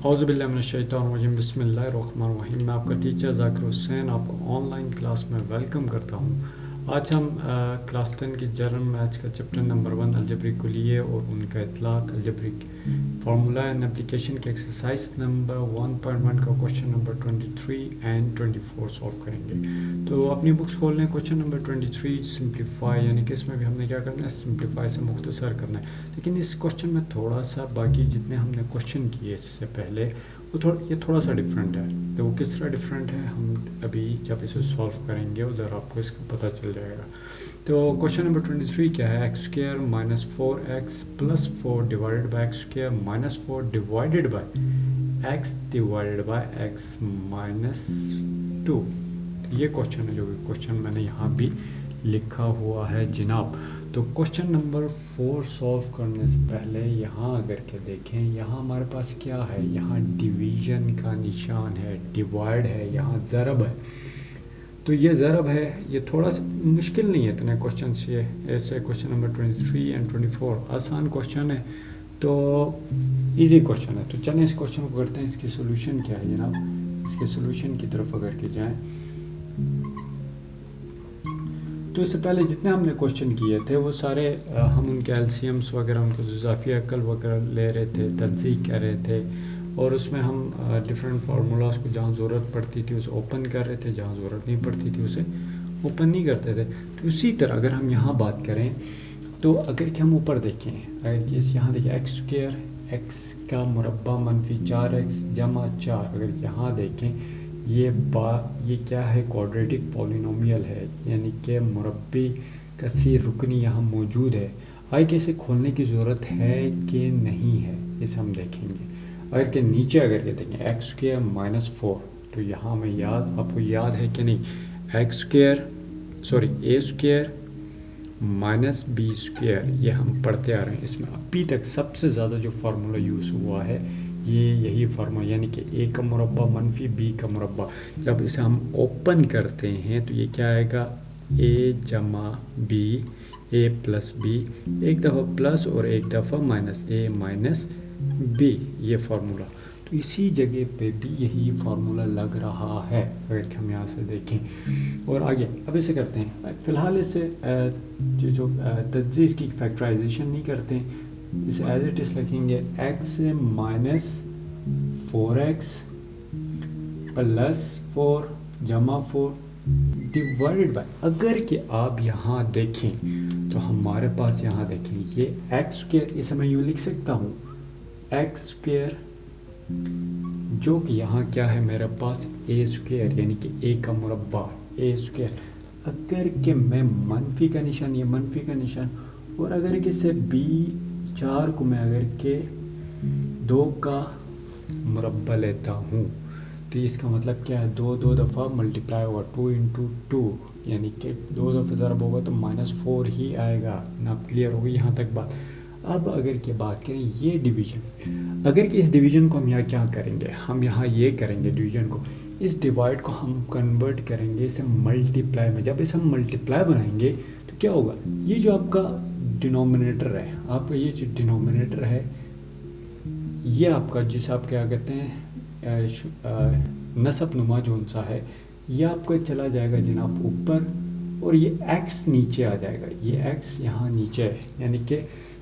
औज़ुबिल्लाहिमिनश्शैतानिर्रजीम बिस्मिल्लाहिर्रहमानिर्रहीम। मैं आपका टीचर ज़ाकिर हुसैन आपको ऑनलाइन क्लास में वेलकम करता हूँ। आज हम क्लास 10 की जनरल मैथ्स का चैप्टर नंबर 1 अलजेब्रिक कुलिये और उनका इतलाक, अलजेब्रिक फार्मूला एंड एप्लीकेशन के एक्सरसाइज नंबर 1.1 का क्वेश्चन नंबर 23 एंड 24 सॉल्व करेंगे। तो अपनी बुक्स खोल लें। क्वेश्चन नंबर 23 सिंप्लीफाई, यानी कि इसमें भी हमने क्या करना है, सिंप्लीफाई से मुख्तसर करना है। लेकिन इस क्वेश्चन में थोड़ा सा बाकी जितने हमने क्वेश्चन किए इससे पहले ये थोड़ा सा डिफरेंट है। तो वो किस तरह डिफरेंट है हम अभी जब इसे सॉल्व करेंगे उधर आपको इसका पता चल जाएगा। तो क्वेश्चन नंबर 23 क्या है, x square minus 4x plus 4 divided by x square minus 4 divided by x minus 2। ये क्वेश्चन है जो क्वेश्चन मैंने यहाँ भी लिखा हुआ है जनाब। तो क्वेश्चन नंबर 4 सॉल्व करने से पहले यहाँ अगर के देखें, यहाँ हमारे पास क्या है, यहाँ डिवीजन का निशान है, डिवाइड है, यहाँ ज़रब है। तो ये ज़रब है, ये थोड़ा सा मुश्किल नहीं है इतने क्वेश्चन से। ऐसे क्वेश्चन नंबर 23 एंड 24 आसान क्वेश्चन है, तो इजी क्वेश्चन है। तो चलें इस क्वेश्चन को करते हैं। इसकी सोल्यूशन क्या है जनाब, इसके सोल्यूशन की तरफ अगर के जाएँ तो इससे पहले जितने हमने क्वेश्चन किए थे वो सारे हम उनके एलसीएम्स वगैरह, उनको इजाफी अक्ल वगैरह ले रहे थे, तज्जीक कर रहे थे, और उसमें हम डिफरेंट फार्मूलाज को जहाँ ज़रूरत पड़ती थी उसे ओपन कर रहे थे, जहाँ ज़रूरत नहीं पड़ती थी उसे ओपन नहीं करते थे। तो उसी तरह अगर हम यहाँ बात करें तो अगर कि हम ऊपर देखें, अगर कि यहाँ देखें एक्स स्क्वायर, एक्स का मुरब्बा मनफी 4x जमा 4, अगर यहाँ देखें ये क्या है, क्वाड्रेटिक पॉलिनोमियल है, यानी कि मुरब्बे का सी रुकनी यहाँ मौजूद है। आगे कि इसे खोलने की ज़रूरत है कि नहीं है, इसे हम देखेंगे। अगर के नीचे अगर के देखें एक्स स्क्वायर माइनस 4, तो यहाँ में आपको याद है कि नहीं, एक्स स्क्वायर ए स्क्वायर माइनस बी स्क्वायर, ये हम पढ़ते आ रहे हैं। इसमें अभी तक सबसे ज़्यादा जो फार्मूला यूज़ हुआ है ये यही फार्मूला, यानी कि ए का मुरब्बा मनफी बी का मुरब्बा। जब इसे हम ओपन करते हैं तो ये क्या आएगा, ए जमा बी, ए प्लस बी, एक दफ़ा प्लस और एक दफ़ा माइनस, ए माइनस बी, ये फार्मूला। तो इसी जगह पे भी यही फार्मूला लग रहा है अगर हम यहाँ से देखें। और आगे अब इसे करते हैं, फ़िलहाल इसे जो तज्ज़ीज़ की फैक्टराइजेशन नहीं करते हैं, इसे एज इट इज़ लिखेंगे एक्स माइनस 4x प्लस 4 जमा 4 डिवाइडेड बाय, अगर कि आप यहाँ देखें तो हमारे पास यहाँ देखें ये एक्स स्क्वायर, इसे मैं यूँ लिख सकता हूँ एक्स स्क्वायर, जो कि यहाँ क्या है मेरे पास ए स्क्वायर, यानी कि ए का मुरब्बा ए स्क्वायर। अगर कि मैं मनफी का निशान, ये मनफी का निशान, और अगर कि से बी 4 को मैं अगर के 2 का मुरब्बा लेता हूँ तो इसका मतलब क्या है, 2 दफ़ा मल्टीप्लाई होगा, 2 इंटू 2, यानी कि 2 दफ़ा ज़रब होगा तो -4 ही आएगा ना। क्लियर होगी यहाँ तक बात। अब अगर की बात करें ये डिवीज़न, अगर कि इस डिवीज़न को हम यहाँ क्या करेंगे, हम यहाँ ये करेंगे डिवीज़न को, इस डिवाइड को हम कन्वर्ट करेंगे इसे मल्टीप्लाई में। जब इसे हम मल्टीप्लाई बनाएंगे तो क्या होगा, ये जो आपका डिनोमिनेटर है, आपका ये जो डिनोमिनेटर है ये आपका, जिसे आप क्या कहते हैं नसब नुमा जो सा है, ये आपका चला जाएगा जनाब ऊपर, और ये x नीचे आ जाएगा, ये x यहाँ नीचे है, यानी कि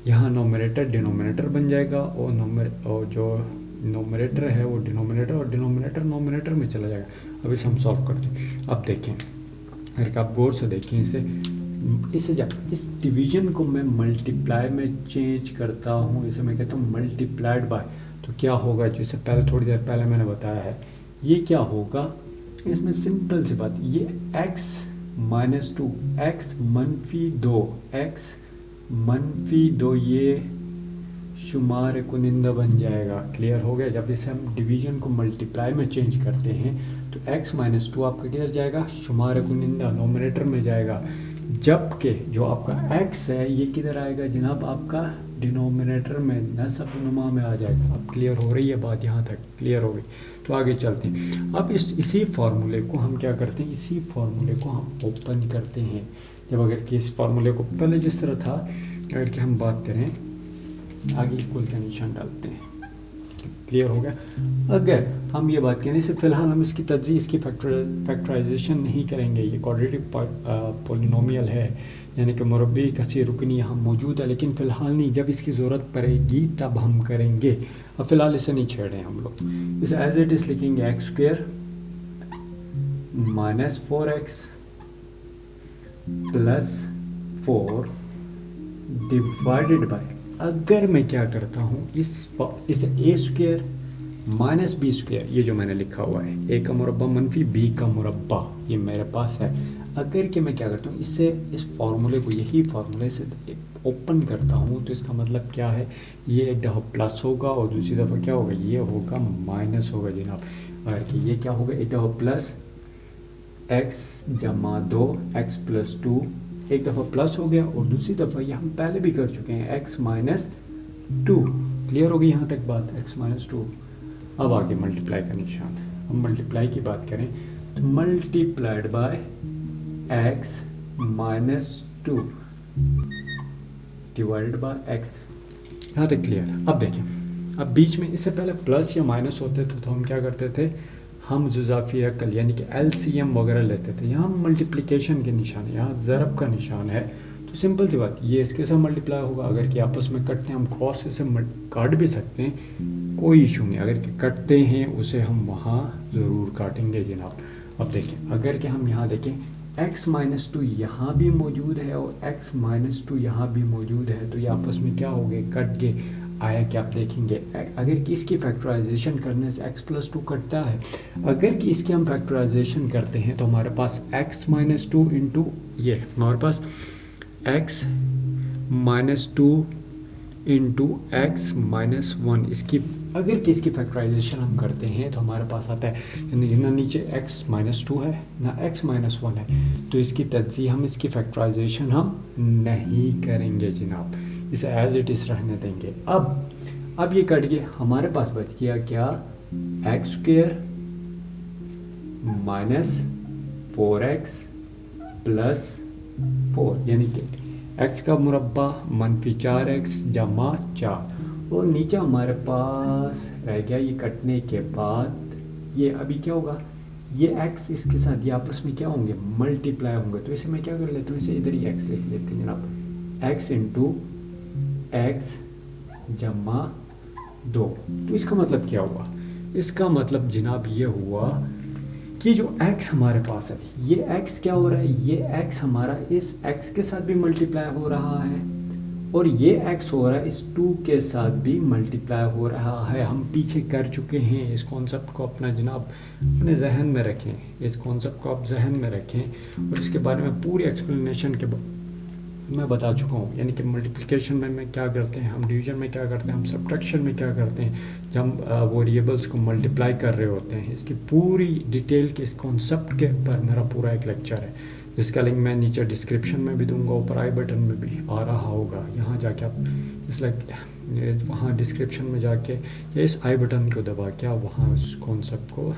यहाँ नोमिनेटर डिनोमिनेटर बन जाएगा, और जो नोमिनेटर है वो डिनोमिनेटर, और डिनोमिनेटर नोमिनेटर में चला जाएगा। अब इसे हम सॉल्व करते हैं। अब देखें, अगर आप गौर से देखें इसे जब इस डिवीज़न को मैं मल्टीप्लाई में चेंज करता हूँ, इसे मैं कहता हूँ मल्टीप्लाइड बाय, तो क्या होगा, जैसे पहले थोड़ी देर पहले मैंने बताया है, ये क्या होगा, इसमें सिंपल सी बात, ये x माइनस 2, एक्स मनफी 2, x मनफी 2, ये शुमार कुनिंदा बन जाएगा। क्लियर हो गया। जब इसे हम डिवीज़न को मल्टीप्लाई में चेंज करते हैं तो x माइनस 2 आपका किधर जाएगा, शुमार कुनिंदा नोमिनेटर में जाएगा, जबकि जो आपका x है ये किधर आएगा जनाब, आपका डिनोमिनेटर में, नसब नुमा में आ जाएगा। अब क्लियर हो रही है बात, यहाँ तक क्लियर हो गई। तो आगे चलते हैं। अब इसी फार्मूले को हम क्या करते हैं, इसी फार्मूले को हम ओपन करते हैं। जब अगर कि इस फार्मूले को पहले जिस तरह था, अगर कि हम बात करें आगे इक्वल का निशान डालते हैं, क्लियर हो गया। अगर हम ये बात करें से फ़िलहाल हम इसकी तज्ज़ीह, इसकी फैक्टराइजेशन नहीं करेंगे, ये क्वाड्रेटिक पॉलिनोमियल है, यानी कि मुरब्बी कसीर रुकनी यहाँ मौजूद है, लेकिन फ़िलहाल नहीं, जब इसकी ज़रूरत पड़ेगी तब हम करेंगे। अब फ़िलहाल इसे नहीं छेड़ें हम लोग, इसे एज इट इज़ लिखेंगे x square minus 4x plus 4 divided by, अगर मैं क्या करता हूँ इसे ए स्क्वायर माइनस बी स्क्वायर, ये जो मैंने लिखा हुआ है ए का मुरब्बा मनफी बी का मुरब्बा ये मेरे पास है, अगर कि मैं क्या करता हूँ इससे इस फार्मूले को यही फार्मूले से ओपन करता हूँ, तो इसका मतलब क्या है, ये एक दफ़ा प्लस होगा और दूसरी दफ़ा क्या होगा, ये होगा माइनस होगा जनाब। अगर कि ये क्या होगा, एक दफ़ा प्लस x जमा 2x प्लस 2, एक दफ़ा प्लस हो गया और दूसरी दफ़ा ये हम पहले भी कर चुके हैं x माइनस 2। क्लियर हो गई यहाँ तक बात, x माइनस 2। अब आगे मल्टीप्लाई का निशान, हम मल्टीप्लाई की बात करें तो multiplied by x minus 2 divided by x, यहाँ तक क्लियर। अब देखें, अब बीच में इससे पहले प्लस या माइनस होते थे तो हम क्या करते थे, हम जुज़ाफ़ी अकल यानी कि एलसीएम वगैरह लेते थे। यहाँ मल्टीप्लिकेशन के निशान है, यहाँ ज़रब का निशान है, तो सिंपल सी बात, ये इसके साथ मल्टीप्लाई होगा। अगर कि आपस में कटते हैं, हम क्रॉस से काट भी सकते हैं, कोई इशू नहीं। अगर कि कटते हैं उसे हम वहाँ ज़रूर काटेंगे जनाब। अब देखें, अगर कि हम यहाँ देखें x माइनस 2 यहाँ भी मौजूद है और x माइनस 2 यहाँ भी मौजूद है, तो ये आपस में क्या हो गए, कट गए। आया कि आप देखेंगे अगर कि इसकी फैक्टराइजेशन करने से x प्लस 2 कटता है, अगर कि इसकी हम फैक्टराइजेशन करते हैं तो हमारे पास x माइनस 2 इंटू ये हमारे पास x minus 2 into x minus 1, इसकी अगर कि इसकी फैक्टराइजेशन हम करते हैं तो हमारे पास आता है, यानी ना नीचे x माइनस 2 है ना x माइनस 1 है, तो इसकी तज्ज़ीह हम इसकी फैक्टराइजेशन हम नहीं करेंगे जनाब, इसे एज इट इज़ रहने देंगे। अब ये कट गया, हमारे पास बच गया क्या, x square minus 4x plus 4, यानी कि x का मुरब्बा मनफी 4x जमा 4, और नीचे हमारे पास रह गया ये कटने के बाद ये अभी क्या होगा, ये x इसके साथ ये आपस में क्या होंगे, मल्टीप्लाई होंगे। तो इसे मैं क्या कर लेता हूँ, इसे इधर ही x लिख लेते हैं जनाब, x इंटू एक्स जमा 2। तो इसका मतलब क्या हुआ, इसका मतलब जनाब ये हुआ कि जो x हमारे पास है, ये x क्या हो रहा है, ये x हमारा इस x के साथ भी मल्टीप्लाई हो रहा है और ये x हो रहा है इस 2 के साथ भी मल्टीप्लाई हो रहा है। हम पीछे कर चुके हैं, इस कॉन्सेप्ट को अपना जनाब अपने जहन में रखें, इस कॉन्सेप्ट को आप जहन में रखें और इसके बारे में पूरी एक्सप्लेनेशन के मैं बता चुका हूँ। यानी कि मल्टीप्लिकेशन में क्या करते हैं हम, डिवीजन में क्या करते हैं हम, सब्ट्रैक्शन में क्या करते हैं जब हम वेरिएबल्स को मल्टीप्लाई कर रहे होते हैं। इसकी पूरी डिटेल के इस कॉन्सेप्ट के ऊपर मेरा पूरा एक लेक्चर है, जिसका लिंक मैं नीचे डिस्क्रिप्शन में भी दूंगा, ऊपर आई बटन में भी आ रहा होगा। यहाँ जाके आप इस वहाँ डिस्क्रिप्शन में जाके या इस आई बटन को दबा के आप वहाँ उस कॉन्सेप्ट को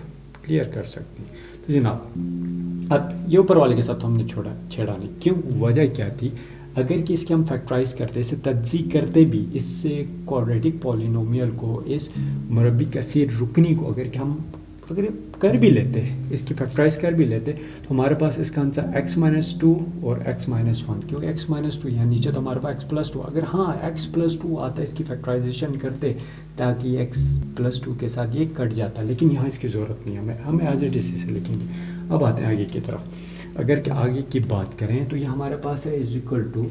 क्लियर कर सकते हैं। तो जनाब अब ये ऊपर वाले के साथ तो हमने छेड़ा नहीं, क्यों, वजह क्या थी, अगर कि इसके हम फैक्टराइज करते, इसे तज्ज़ीह करते भी, इससे क्वाड्रेटिक पॉलिनोमियल को, इस मुरब्बी कसीर रुकनी को अगर कर भी लेते, इसकी फैक्टराइज कर भी लेते, तो हमारे पास इसका आंसर x माइनस 2 और x माइनस 1, क्योंकि x माइनस 2 यहाँ नीचे तो हमारे पास x प्लस 2, अगर हाँ x प्लस 2 आता है इसकी फैक्टराइजेशन करते ताकि x प्लस 2 के साथ ये कट जाता, लेकिन यहाँ इसकी ज़रूरत नहीं है, हमें एज इट इज़ से लिखेंगे। अब आते हैं आगे की तरफ। अगर कि आगे की बात करें तो ये हमारे पास है इज इक्वल टू,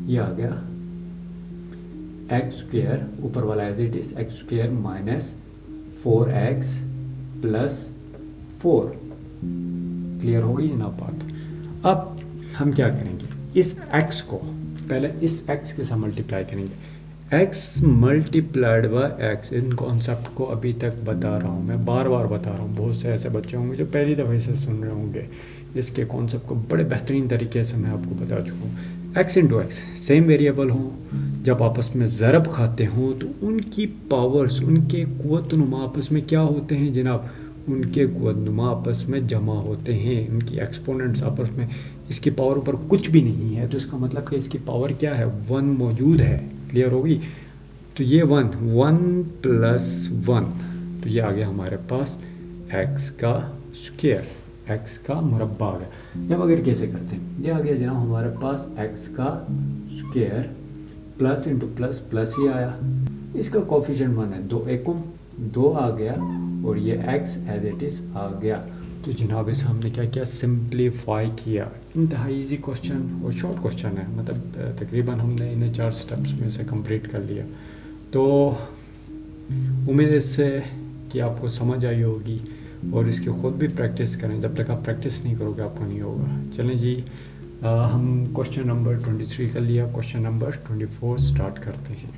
ये आ गया एक्स स्क्वायर, ऊपर वाला as it is x square minus 4x plus 4। Clear हो गई ना बात। अब हम क्या करेंगे, इस x को पहले इस x के साथ मल्टीप्लाई करेंगे, x multiplied by x, in concept को अभी तक बता रहा हूँ मैं, बार बार बता रहा हूँ, बहुत से ऐसे बच्चे होंगे जो पहली दफ़े से सुन रहे होंगे, इसके कॉन्सेप्ट को बड़े बेहतरीन तरीके से मैं आपको बता चुका हूँ। x into x same variable हों, जब आपस में ज़रब खाते हों तो उनकी पावर्स, उनके क़ुव्वत-नुमा आपस में क्या होते हैं जनाब, उनके क़ुव्वत-नुमा आपस में जमा होते हैं, उनकी एक्सपोनेंट्स आपस में, इसकी पावर ऊपर कुछ भी नहीं है, तो इसका मतलब कि इसकी पावर क्या है, 1 मौजूद है। क्लियर होगी। तो ये 1 प्लस 1, तो ये आ गया हमारे पास x का स्क्वायर, x का मुरब्बा आ गया। जब अगर कैसे करते हैं, ये आ गया जनाब हमारे पास x का square plus into plus plus ही आया, इसका कोफिशिएंट 1 है, 2 एकम 2 आ गया और ये x एज इट इज़ आ गया। तो जनाब इसे हमने क्या किया, सिंप्लीफाई किया। इंतहाई इजी क्वेश्चन और शॉर्ट क्वेश्चन है, मतलब तकरीबन हमने इन्हें 4 स्टेप्स में से कंप्लीट कर लिया। तो उम्मीद है इससे कि आपको समझ आई होगी और इसकी ख़ुद भी प्रैक्टिस करें, जब तक आप प्रैक्टिस नहीं करोगे आपको नहीं होगा। चलें जी, हम क्वेश्चन नंबर 23 कर लिया, क्वेश्चन नंबर 24 स्टार्ट करते हैं।